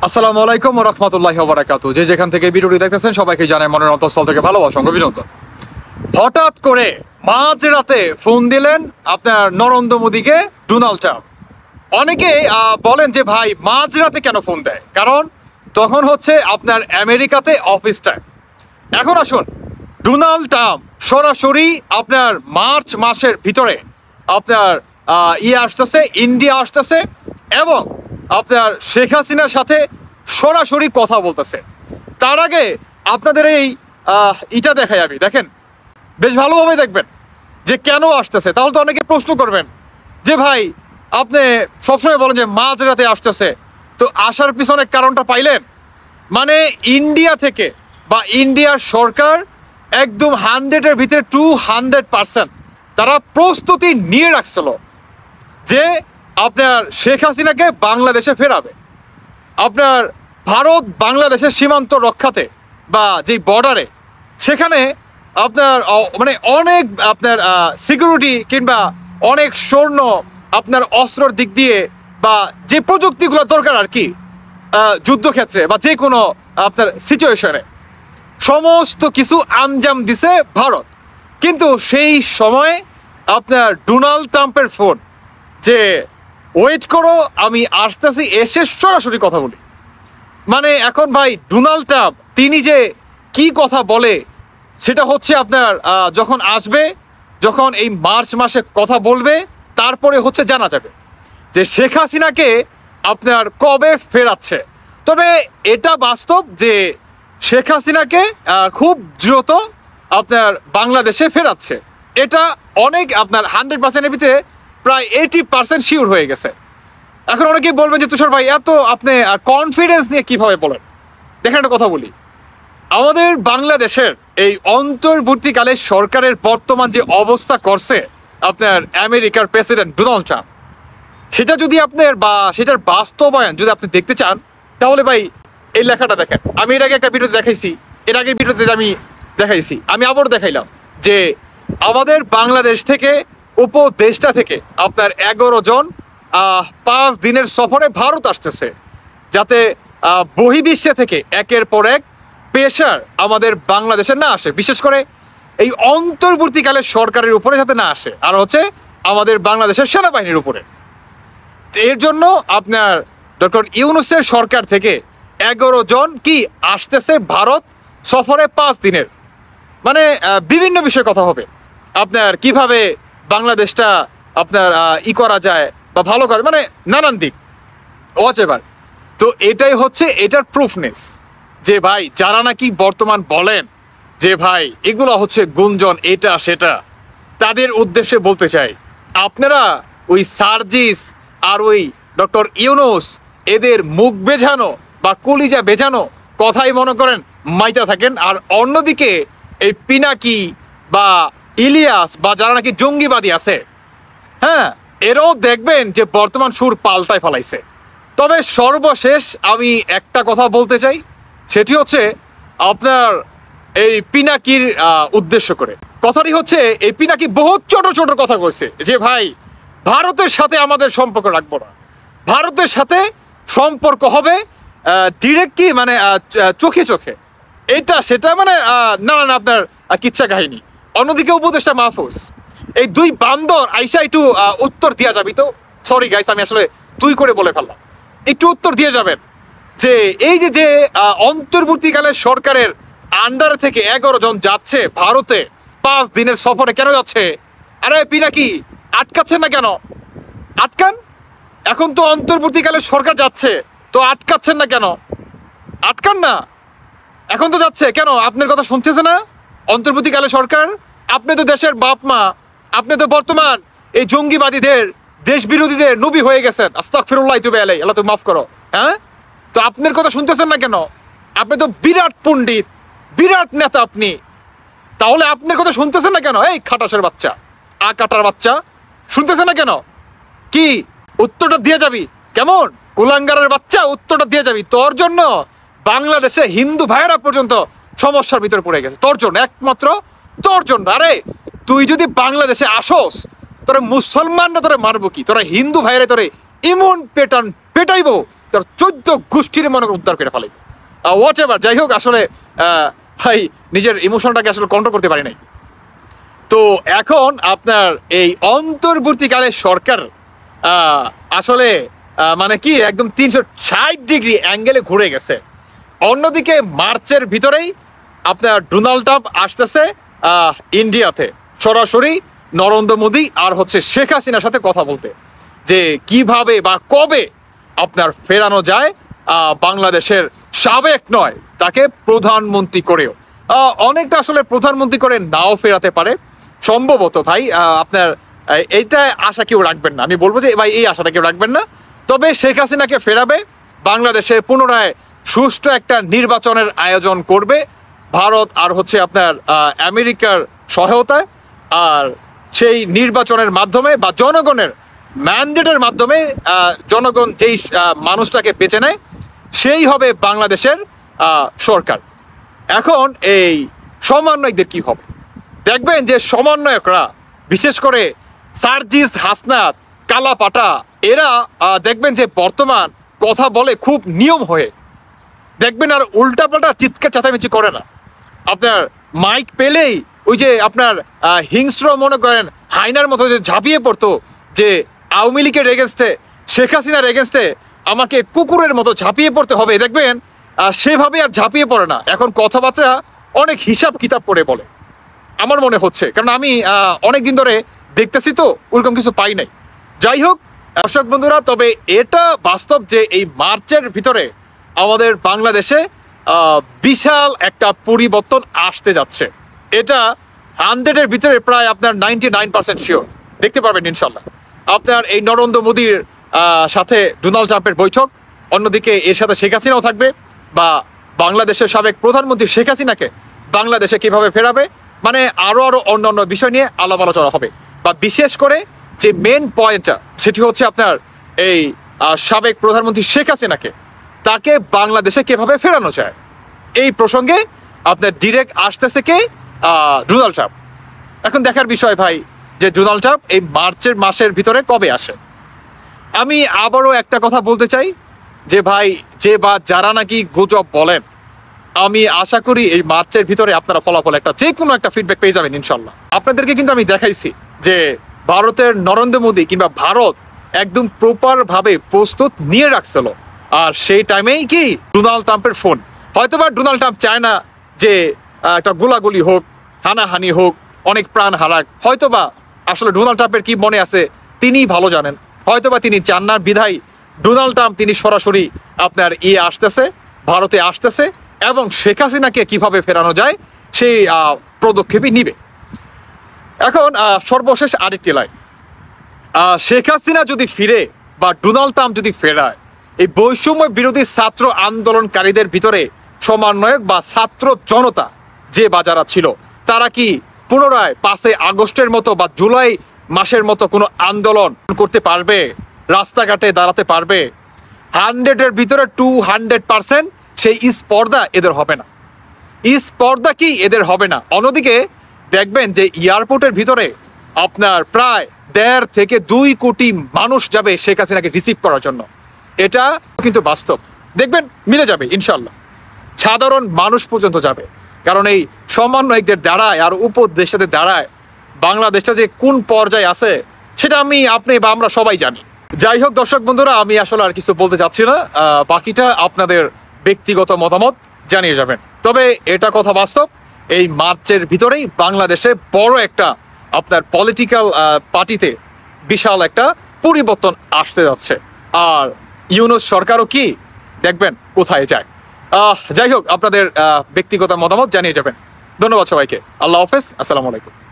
আসসালামু আলাইকুম ওয়া রাহমাতুল্লাহি ওয়া বারাকাতুহু। যে যেখান থেকে ভিডিওটি দেখতেছেন সবাইকে জানাই মনের অন্তঃস্থল থেকে ভালোবাসা ও অভিনন্দন। হঠাৎ করে মাঝরাতে ফোন দিলেন আপনার নরেন্দ্র মোদীকে ডোনাল্ড ট্রাম্প। অনেকেই বলেন যে ভাই মাঝরাতে কেন ফোন দেয়, কারণ তখন হচ্ছে আপনার আমেরিকাতে অফিস টাইম। এখন আসুন, ডোনাল্ড ট্রাম্প সরাসরি আপনার মার্চ মাসের ভিতরে আপনার আসতেছে, ইন্ডিয়া আসতেছে এবং আপনার শেখ হাসিনার সাথে সরাসরি কথা বলতেছে। তার আগে আপনাদের এই ইটা দেখাই আমি, দেখেন বেশ ভালোভাবে দেখবেন যে কেন আসতেছে। তাহলে তো অনেকে প্রশ্ন করবেন যে ভাই আপনি সবসময় বলেন যে মাঝরাতে আসতেছে, তো আসার পিছনে কারণটা পাইলেন? মানে ইন্ডিয়া থেকে বা ইন্ডিয়ার সরকার একদম 100-এর ভিতরে 200% তারা প্রস্তুতি নিয়ে রাখছিল যে আপনার শেখ হাসিনাকে বাংলাদেশে ফেরাবে। আপনার ভারত বাংলাদেশের সীমান্ত রক্ষাতে বা যেই বর্ডারে, সেখানে আপনার মানে অনেক আপনার সিকিউরিটি কিংবা অনেক সৈন্য আপনার অস্ত্রর দিক দিয়ে বা যে প্রযুক্তিগুলো দরকার আর কি যুদ্ধক্ষেত্রে বা যে কোনো আপনার সিচুয়েশনে সমস্ত কিছু আঞ্জাম দিছে ভারত। কিন্তু সেই সময় আপনার ডোনাল্ড ট্রাম্পের ফোন যে ওয়েট করো, আমি আসতেছি, এসে সরাসরি কথা বলি। মানে এখন ভাই ডোনাল্ড ট্রাম্প তিনি যে কি কথা বলে সেটা হচ্ছে আপনার যখন আসবে, যখন এই মার্চ মাসে কথা বলবে, তারপরে হচ্ছে জানা যাবে যে শেখ হাসিনাকে আপনার কবে ফেরাচ্ছে। তবে এটা বাস্তব যে শেখ হাসিনাকে খুব দ্রুত আপনার বাংলাদেশে ফেরাচ্ছে। এটা অনেক আপনার 100%-এর ভিতরে প্রায় 80% শিওর হয়ে গেছে। এখন অনেকেই বলবেন যে তুষার ভাই এত আপনি কনফিডেন্স নিয়ে কিভাবে বলেন। দেখেন একটা কথা বলি, আমাদের বাংলাদেশের এই অন্তর্বর্তীকালে সরকারের বর্তমান যে অবস্থা করছে আপনার আমেরিকার প্রেসিডেন্ট ডোনাল্ড ট্রাম্প, সেটা যদি আপনার বা সেটার বাস্তবায়ন যদি আপনি দেখতে চান, তাহলে ভাই এই লেখাটা দেখেন। আমি এর আগে একটা ভিডিওতে দেখাইছি, এর আগের ভিডিওতে আমি দেখাইছি, আমি আবারও দেখাইলাম যে আমাদের বাংলাদেশ থেকে উপদেষ্টা থেকে আপনার 11 জন 5 দিনের সফরে ভারত আসতেছে, যাতে বহির্বিশ্বে থেকে একের পর এক প্রেশার আমাদের বাংলাদেশে না আসে, বিশেষ করে এই অন্তর্বর্তীকালে সরকারের উপরে যাতে না আসে, আর হচ্ছে আমাদের বাংলাদেশের সেনাবাহিনীর উপরে। এর জন্য আপনার ডক্টর ইউনূসের সরকার থেকে 11 জন কি আসতেছে ভারত সফরে 5 দিনের। মানে বিভিন্ন বিষয়ে কথা হবে, আপনার কিভাবে বাংলাদেশটা আপনার করা যায় বা ভালো করে, মানে নানান দিক এবার। তো এটাই হচ্ছে এটার প্রুফনেস যে ভাই যারা নাকি বর্তমান বলেন যে ভাই এগুলো হচ্ছে গুঞ্জন, এটা সেটা, তাদের উদ্দেশ্যে বলতে চাই, আপনারা ওই সার্জিস আর ওই ডক্টর ইউনূস এদের মুখ বেঝানো বা কলিজা বেঝানো কথাই মনে করেন মাইতা থাকেন। আর অন্যদিকে এই পিনাকি বা ইলিয়াস বা যারা নাকি জঙ্গিবাদী আছে, হ্যাঁ, এরাও দেখবেন যে বর্তমান সুর পাল্টায় ফেলাইছে। তবে সর্বশেষ আমি একটা কথা বলতে চাই, সেটি হচ্ছে আপনার এই পিনাকির উদ্দেশ্য করে কথাটি হচ্ছে, এই পিনাকি বহুত ছোট ছোট কথা কইছে যে ভাই ভারতের সাথে আমাদের সম্পর্ক রাখবো না, ভারতের সাথে সম্পর্ক হবে ডিরেক্ট কি মানে চোখে চোখে, এটা সেটা মানে না না আপনার কিচ্ছা কাহিনী। অন্যদিকে উপদেষ্টা মাহফুজ, এই দুই বান্দর আইসা একটু উত্তর দিয়া যাবি তো, সরি গাইস আমি আসলে তুই করে বলে ফেললাম, একটু উত্তর দিয়ে যাবেন যে এই যে যে অন্তর্বর্তীকালের সরকারের আন্ডারে থেকে 11 জন যাচ্ছে ভারতে 5 দিনের সফরে, কেন যাচ্ছে? আরে পিনাকি আটকাচ্ছেন না কেন? আটকান, এখন তো অন্তর্বর্তীকালের সরকার যাচ্ছে, তো আটকাচ্ছেন না কেন? আটকান না, এখন তো যাচ্ছে, কেন আপনার কথা শুনতেছে না অন্তর্বর্তীকালে সরকার? আপনি তো দেশের বাপ মা, আপনি তো বর্তমান এই জঙ্গিবাদীদের দেশ বিরোধীদের নবী হয়ে গেছেন, আস্তাগফিরুল্লাহ তুবে আলাই, আল্লাহ তুমি মাফ করো। হ্যাঁ, তো আপনার কথা শুনতেছেন না কেন? আপনি তো বিরাট পণ্ডিত, বিরাট নেতা আপনি, তাহলে আপনার কথা শুনতেছেন না কেন? এই খাটাসের বাচ্চা, কাটার বাচ্চা, শুনতেছেন না কেন? কি উত্তরটা দিয়ে যাবি? কেমন কুলাঙ্গারের বাচ্চা, উত্তরটা দিয়ে যাবি? তোর জন্য বাংলাদেশে হিন্দু ভাইয়েরা পর্যন্ত সমস্যার ভিতরে পড়ে গেছে, তোর জন্য, একমাত্র তোর জন্য। আরে তুই যদি বাংলাদেশে আসোস, তোরা মুসলমানরা তোরা মারবো কি? তোরা হিন্দু ভাইয়েরা তোরে ইমন পেটাইবো তোর 14 গোষ্ঠীর মনে উদ্ধার করে ফেলে হোয়াট এভার। যাই হোক, আসলে ভাই নিজের ইমোশনটাকে আসলে কন্ট্রোল করতে পারি নাই। তো এখন আপনার এই অন্তর্বর্তীকালে সরকার আসলে মানে কি একদম 360 ডিগ্রি অ্যাঙ্গেলে ঘুরে গেছে। অন্যদিকে মার্চের ভিতরেই আপনার ডোনাল্ড ট্রাম্প আসতেছে ইন্ডিয়াতে সরাসরি নরেন্দ্র মোদী আর হচ্ছে শেখ হাসিনার সাথে কথা বলতে, যে কিভাবে বা কবে আপনার ফেরানো যায় বাংলাদেশের সাবেক নয় তাকে প্রধানমন্ত্রী করেও। অনেকটা আসলে প্রধানমন্ত্রী করে নাও ফেরাতে পারে সম্ভবত ভাই। আপনার এইটা আশা কেউ রাখবেন না, আমি বলবো যে ভাই এই আশাটা কেউ রাখবেন না। তবে শেখ হাসিনাকে ফেরাবে, বাংলাদেশে পুনরায় সুষ্ঠু একটা নির্বাচনের আয়োজন করবে ভারত আর হচ্ছে আপনার আমেরিকার সহায়তায়। আর সেই নির্বাচনের মাধ্যমে বা জনগণের ম্যান্ডেটের মাধ্যমে জনগণ যেই মানুষটাকে বেছে নেয় সেই হবে বাংলাদেশের সরকার। এখন এই সমন্বয়কদের কি হবে? দেখবেন যে সমন্বয়করা বিশেষ করে সার্জিস হাসনাত কালাপাটা এরা দেখবেন যে বর্তমান কথা বলে খুব নিয়ম হয়ে, দেখবেন আর উল্টাপাল্টা চিৎকার চেঁচামেচি করে না। আপনার মাইক পেলেই ওই যে আপনার হিংস্র মনে করেন হাইনার মতো যে ঝাঁপিয়ে পড়তো, যে আওয়ামী লীগের এগেনস্টে শেখ হাসিনার এগেনস্টে আমাকে কুকুরের মতো ঝাঁপিয়ে পড়তে হবে, দেখবেন সেভাবে আর ঝাঁপিয়ে পড়ে না। এখন কথাবার্তা অনেক হিসাব কিতাব করে বলে আমার মনে হচ্ছে, কারণ আমি অনেক দিন ধরে দেখতেছি তো ওরকম কিছু পাই নাই। যাই হোক দর্শক বন্ধুরা, তবে এটা বাস্তব যে এই মার্চের ভিতরে আমাদের বাংলাদেশে বিশাল একটা পরিবর্তন আসতে যাচ্ছে। এটা 100-এর ভিতরে প্রায় আপনার 99% শিওর দেখতে পারবেন ইনশাল্লাহ। আপনার এই নরেন্দ্র মোদীর সাথে ডোনাল্ড ট্রাম্পের বৈঠক, অন্যদিকে এর সাথে শেখ হাসিনাও থাকবে, বা বাংলাদেশের সাবেক প্রধানমন্ত্রী শেখ হাসিনাকে বাংলাদেশে কিভাবে ফেরাবে, মানে আরো অন্যান্য বিষয় নিয়ে আলাপ আলোচনা হবে। বা বিশেষ করে যে মেন পয়েন্টটা সেটি হচ্ছে আপনার এই সাবেক প্রধানমন্ত্রী শেখ হাসিনাকে তাকে বাংলাদেশে কিভাবে ফেরানো যায়, এই প্রসঙ্গে আপনার ডিরেক্ট আসতেছে কে? Donald Trump. এখন দেখার বিষয় ভাই যে ডোনাল্ড ট্রাম্প এই মার্চের মাসের ভিতরে কবে আসে। আমি আবারও একটা কথা বলতে চাই যে ভাই যে বা যারা নাকি গুজব বলেন, আমি আশা করি এই মার্চের ভিতরে আপনারা ফলাফল একটা যে কোনো একটা ফিডব্যাক পেয়ে যাবেন ইনশাল্লাহ। আপনাদেরকে কিন্তু আমি দেখাইছি যে ভারতের নরেন্দ্র মোদী কিংবা ভারত একদম প্রপার ভাবে প্রস্তুত নিয়ে রাখছিল। আর সেই টাইমেই কি ডোনাল্ড ট্রাম্পের ফোন, হয়তোবা ডোনাল্ড ট্রাম্প চায় না যে একটা গোলাগুলি হোক, হানাহানি হোক, অনেক প্রাণ হারাক, হয়তোবা আসলে ডোনাল্ড ট্রাম্পের কি মনে আছে তিনিই ভালো জানেন। হয়তোবা তিনি চান না বিধায় ডোনাল্ড ট্রাম্প তিনি সরাসরি আপনার আসতেছে, ভারতে আসতেছে এবং শেখ হাসিনাকে কিভাবে ফেরানো যায় সেই পদক্ষেপই নিবে। এখন সর্বশেষ আরেকটি লাইন, শেখ হাসিনা যদি ফিরে বা ডোনাল্ড ট্রাম্প যদি ফেরায়, এই বৈষম্য বিরোধী ছাত্র আন্দোলনকারীদের ভিতরে সমন্বয়ক বা ছাত্র জনতা যে বাজারা ছিল তারা কি পুনরায় 5 আগস্টের মতো বা জুলাই মাসের মতো কোনো আন্দোলন করতে পারবে, রাস্তাঘাটে দাঁড়াতে পারবে? 100-এর ভিতরে 200% সেই স্পর্ধা এদের হবে না। স্পর্ধা কি এদের হবে না। অন্যদিকে দেখবেন যে এয়ারপোর্টের ভিতরে আপনার প্রায় 1.5 থেকে 2 কোটি মানুষ যাবে শেখ হাসিনাকে রিসিভ করার জন্য। এটা কিন্তু বাস্তব, দেখবেন মিলে যাবে ইনশাল্লাহ। সাধারণ মানুষ পর্যন্ত যাবে, কারণ এই সমন্বয়কদের দ্বারায় আর উপদেষ্টাদের দ্বারায় বাংলাদেশটা যে কোন পর্যায়ে আছে সেটা আপনি বা আমরা সবাই জানি। যাই হোক দর্শক বন্ধুরা, আমি আসলে আর কিছু বলতে চাচ্ছি না, বাকিটা আপনাদের ব্যক্তিগত মতামত জানিয়ে যাবেন। তবে এটা কথা বাস্তব, এই মার্চের ভিতরেই বাংলাদেশে বড় একটা আপনার পলিটিক্যাল পার্টিতে বিশাল একটা পরিবর্তন আসতে যাচ্ছে। আর ইউনূস সরকারও কি দেখবেন কোথায় যায়। যাই হোক আপনাদের ব্যক্তিগত মতামত জানিয়ে যাবেন। ধন্যবাদ সবাইকে। আল্লাহ হাফেজ, আসসালামু আলাইকুম।